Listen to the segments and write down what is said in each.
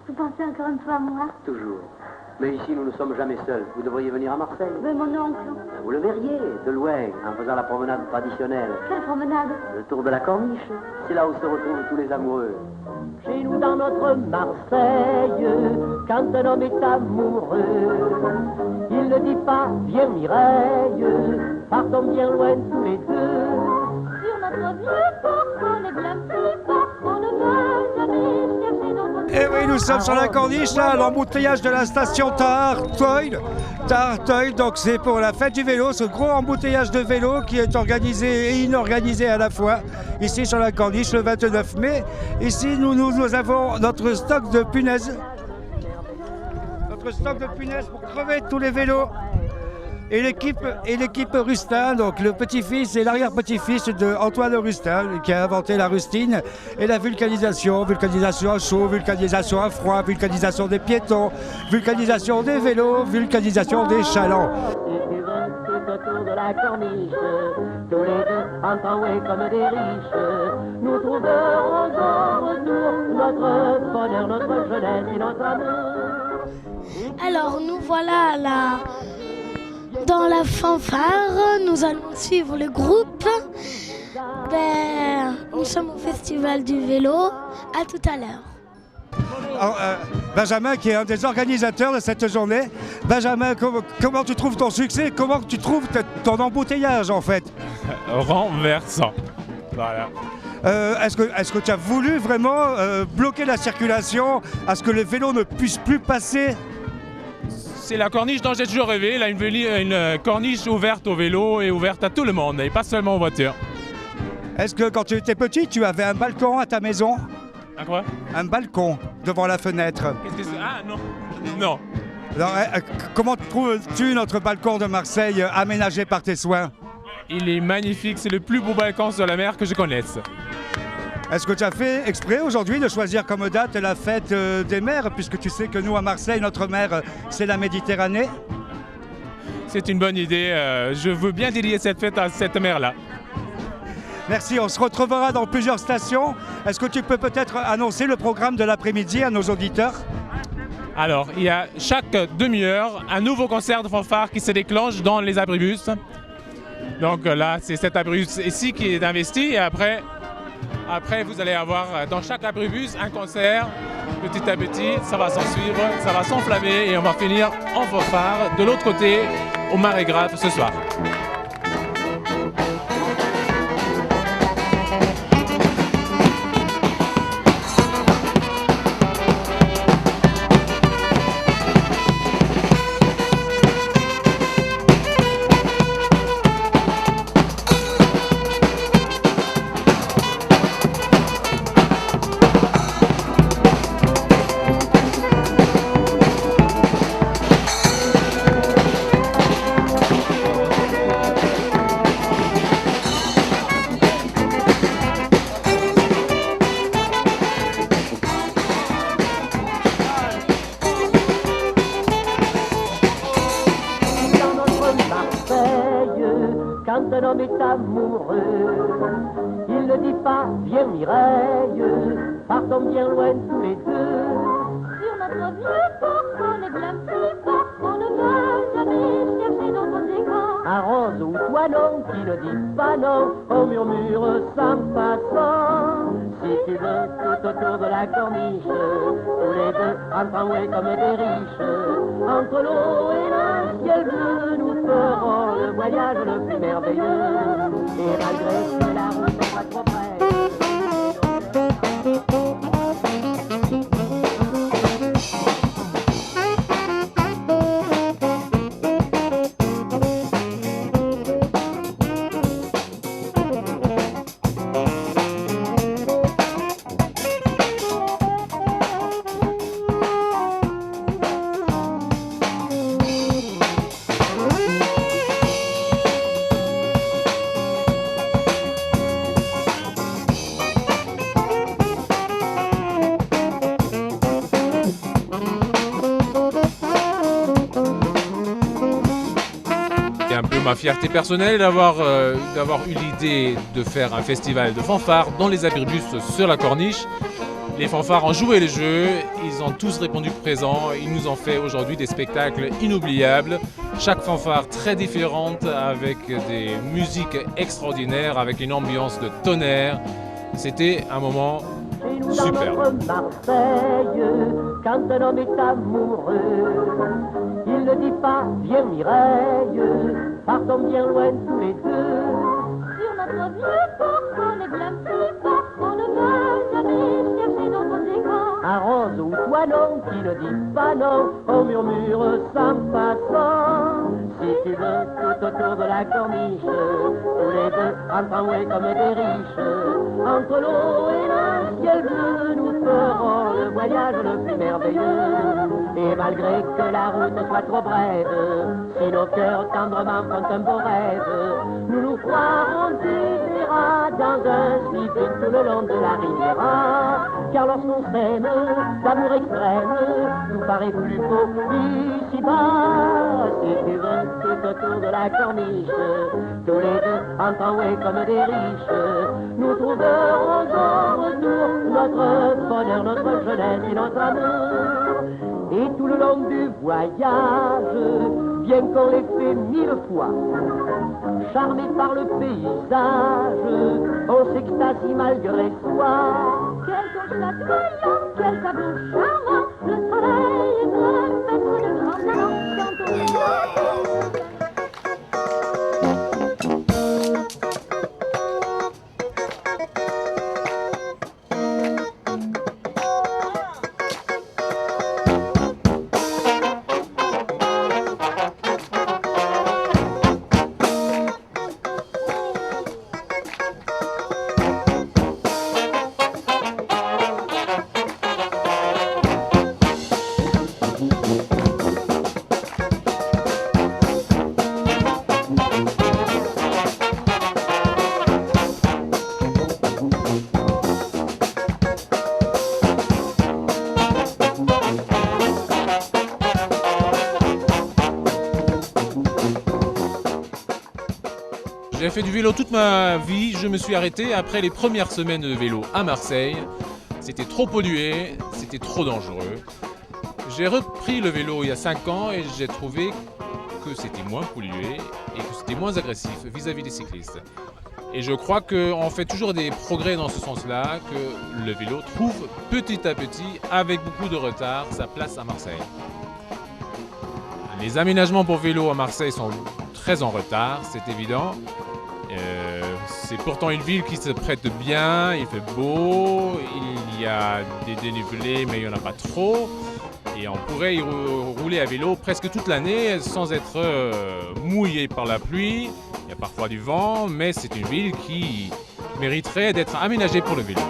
Vous pensez encore une fois à moi? Toujours. Mais ici, nous ne sommes jamais seuls. Vous devriez venir à Marseille. Mais mon oncle. Vous le verriez, de loin, en faisant la promenade traditionnelle. Quelle promenade? Le tour de la corniche. C'est là où se retrouvent tous les amoureux. Chez nous dans notre Marseille, quand un homme est amoureux, il ne dit pas viens Mireille, partons bien loin tous les deux. Sur notre vieux port, on est bien plus fort, on ne va jamais chercher nos bonnes. Et oui, nous sommes sur la corniche, là, l'embouteillage de la station Tartoil. Tartoil, donc c'est pour la fête du vélo, ce gros embouteillage de vélo qui est organisé et inorganisé à la fois. Ici sur la corniche, le 29 mai. Ici, nous avons notre stock de punaises. Notre stock de punaises pour crever tous les vélos. Et l'équipe Rustin, donc le petit-fils et l'arrière-petit-fils de Antoine Rustin, qui a inventé la rustine et la vulcanisation à chaud, vulcanisation à froid, vulcanisation des piétons, vulcanisation des vélos, vulcanisation des chalands. Si tu veux tout autour de la corniche, tous les deux entrant comme des riches, nous trouverons au retour notre bonheur, notre jeunesse et notre amour. Alors nous voilà là dans la fanfare, nous allons suivre le groupe. Nous sommes au festival du vélo. À tout à l'heure. Alors, Benjamin, qui est un des organisateurs de cette journée. Benjamin, comment tu trouves ton succès? Comment tu trouves ton embouteillage en fait? Renversant. Voilà. Est-ce que tu as voulu vraiment bloquer la circulation à ce que les vélos ne puissent plus passer? C'est la corniche dont j'ai toujours rêvé, là, une corniche ouverte au vélo et ouverte à tout le monde, et pas seulement aux voitures. Est-ce que quand tu étais petit, tu avais un balcon à ta maison? À quoi? Un balcon devant la fenêtre. Qu'est-ce que c'est? Ah non. Non. Alors, comment trouves-tu notre balcon de Marseille aménagé par tes soins? Il est magnifique, c'est le plus beau balcon sur la mer que je connaisse. Est-ce que tu as fait exprès aujourd'hui de choisir comme date la fête des mers, puisque tu sais que nous à Marseille, notre mer, c'est la Méditerranée? C'est une bonne idée, je veux bien dédier cette fête à cette mer-là. Merci, on se retrouvera dans plusieurs stations. Est-ce que tu peux peut-être annoncer le programme de l'après-midi à nos auditeurs? Alors, il y a chaque demi-heure un nouveau concert de fanfare qui se déclenche dans les abribus. Donc là, c'est cet abribus ici qui est investi, et après, vous allez avoir dans chaque abribus un concert. Petit à petit, ça va s'en suivre, ça va s'enflammer et on va finir en fanfare de l'autre côté, au Marais Grave ce soir. Quand un homme est amoureux, il ne dit pas viens Mireille, partons bien loin tous les deux. Sur notre vieux port, on est bien plus fort, on ne va jamais chercher nos bons écarts. Un rose ou toi non qui ne dit pas non, on murmure sans façon. Si tu veux tout autour de la corniche, tous les deux entrant comme des riches, entre l'eau et le ciel bleu, nous ferons le voyage le plus merveilleux. Et malgré que la route n'est pas trop près. Un peu ma fierté personnelle d'avoir eu l'idée de faire un festival de fanfare dans les abribus sur la corniche. Les fanfares ont joué le jeu, ils ont tous répondu présent, ils nous ont fait aujourd'hui des spectacles inoubliables. Chaque fanfare très différente, avec des musiques extraordinaires, avec une ambiance de tonnerre. C'était un moment super. Marseille, quand un homme est amoureux, il ne dit pas viens Mireille, partons bien loin tous les deux. Sur notre vieux port, on est bien plus fort, on ne va jamais chercher d'autres écarts. Un rose ou toi non, qui ne dit pas non, on murmure sans façon. Si tu veux, tout autour de la corniche, tous les deux ensemble comme des riches. Entre l'eau et le ciel bleu, nous ferons le voyage le plus merveilleux. Et malgré que la route soit trop brève, si nos cœurs tendrement font un beau rêve, nous nous croirons différents dans un slip tout le long de la Riviera. Car lorsqu'on s'aime, d'amour extrême nous paraît plus beau ici-bas. Si tu veux, tout autour de la corniche, tous les deux entrant comme des riches, nous trouverons au retour notre bonheur, notre jeunesse et notre amour. Et tout le long du voyage, bien qu'on l'ait fait 1000 fois, charmé par le paysage, on s'extasie malgré soi. Quel constat brillant, quel tableau charmant, le soleil est un maître de grand talent quand on est J'ai fait du vélo toute ma vie, je me suis arrêté après les premières semaines de vélo à Marseille. C'était trop pollué, c'était trop dangereux. J'ai repris le vélo il y a 5 ans et j'ai trouvé que c'était moins pollué et que c'était moins agressif vis-à-vis des cyclistes. Et je crois qu'on fait toujours des progrès dans ce sens-là, que le vélo trouve petit à petit, avec beaucoup de retard, sa place à Marseille. Les aménagements pour vélo à Marseille sont très en retard, c'est évident. C'est pourtant une ville qui se prête bien, il fait beau, il y a des dénivelés mais il n'y en a pas trop. Et on pourrait y rouler à vélo presque toute l'année sans être mouillé par la pluie. Il y a parfois du vent, mais c'est une ville qui mériterait d'être aménagée pour le vélo.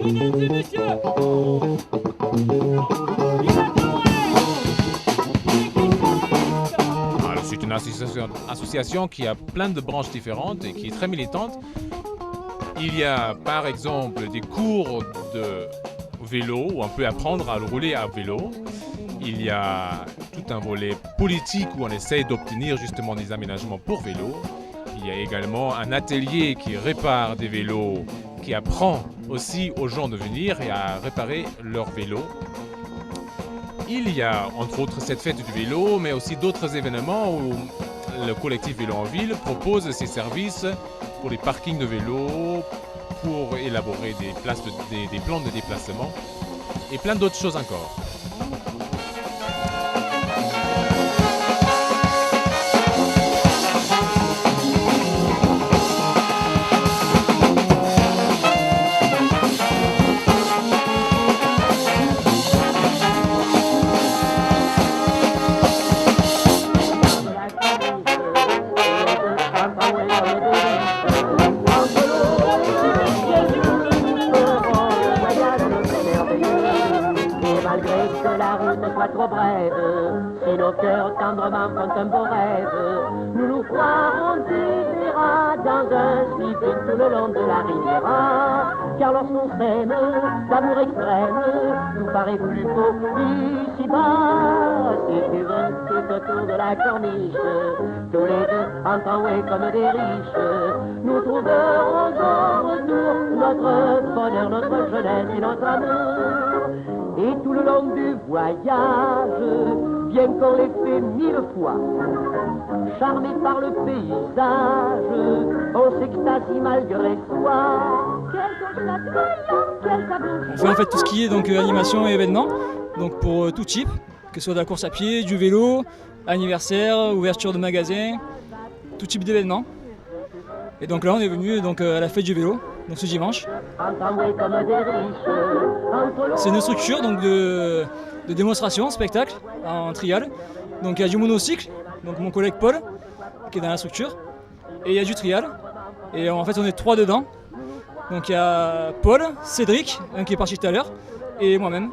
Mesdames et messieurs, c'est une association qui a plein de branches différentes et qui est très militante. Il y a par exemple des cours de vélo où on peut apprendre à rouler à vélo. Il y a tout un volet politique où on essaye d'obtenir justement des aménagements pour vélo. Il y a également un atelier qui répare des vélos, qui apprend aussi aux gens de venir et à réparer leurs vélos. Il y a entre autres cette fête du vélo, mais aussi d'autres événements où le collectif Vélo en Ville propose ses services pour les parkings de vélos, pour élaborer des plans de déplacement et plein d'autres choses encore. Trop brève, si nos cœurs tendrement font un beau rêve, nous nous croirons différents dans un slip tout le long de la Riviera. Car lorsqu'on s'aime, d'amour extrême nous paraît plus beau ici-bas. si tu veux, tout autour de la corniche. Tous les deux en tramway comme des riches. Nous trouverons au retour notre bonheur, notre jeunesse et notre amour. Et tout le long du voyage, bien qu'on l'ait fait 1000 fois, charmé par le paysage, on s'extasie malgré soi. On fait en fait tout ce qui est donc animation et événements, donc pour tout type, que ce soit de la course à pied, du vélo, anniversaire, ouverture de magasins, tout type d'événements. Et donc là on est venu donc à la fête du vélo, donc ce dimanche. C'est une structure donc de démonstration, spectacle en trial. Donc il y a du monocycle, donc mon collègue Paul qui est dans la structure, et il y a du trial. Et en fait on est 3 dedans. Donc il y a Paul, Cédric, un qui est parti tout à l'heure, et moi-même.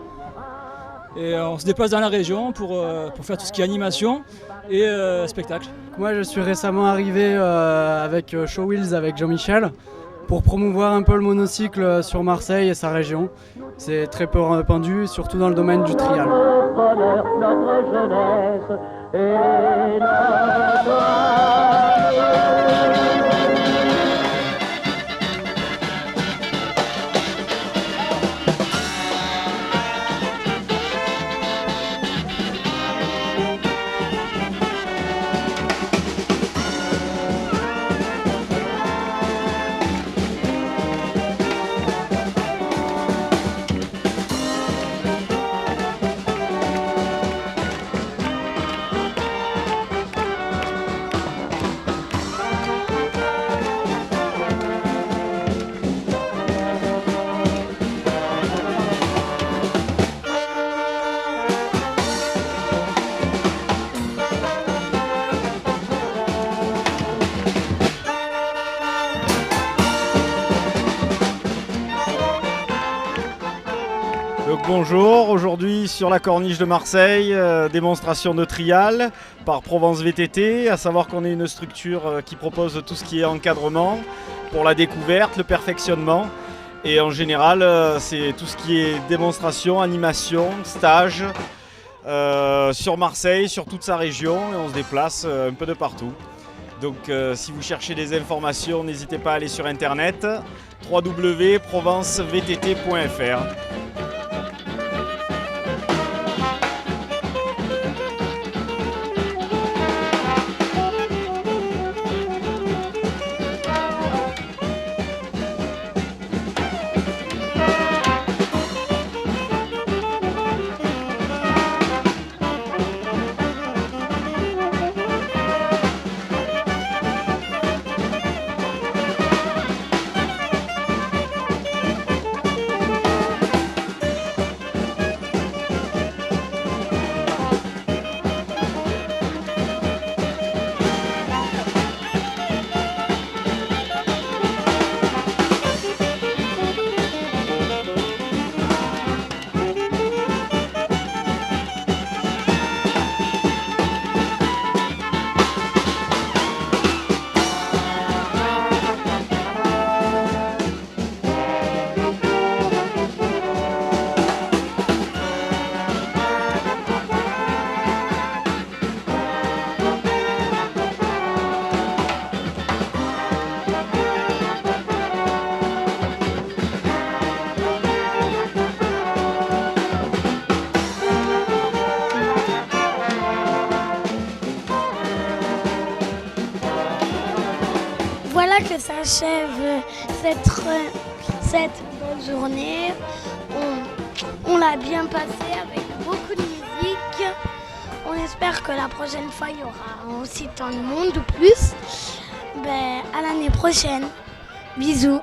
Et on se déplace dans la région pour faire tout ce qui est animation et spectacle. Moi je suis récemment arrivé avec Show Wheels avec Jean-Michel pour promouvoir un peu le monocycle sur Marseille et sa région. C'est très peu répandu, surtout dans le domaine du trial. Notre bonheur, notre jeunesse et notre Donc bonjour, aujourd'hui sur la corniche de Marseille, démonstration de trial par Provence VTT, à savoir qu'on est une structure qui propose tout ce qui est encadrement pour la découverte, le perfectionnement, et en général c'est tout ce qui est démonstration, animation, stage sur Marseille, sur toute sa région, et on se déplace un peu de partout. Donc si vous cherchez des informations, n'hésitez pas à aller sur internet www.provencevtt.fr. Voilà que s'achève cette belle journée. On l'a bien passé avec beaucoup de musique. On espère que la prochaine fois, il y aura aussi tant de monde ou plus. À l'année prochaine. Bisous.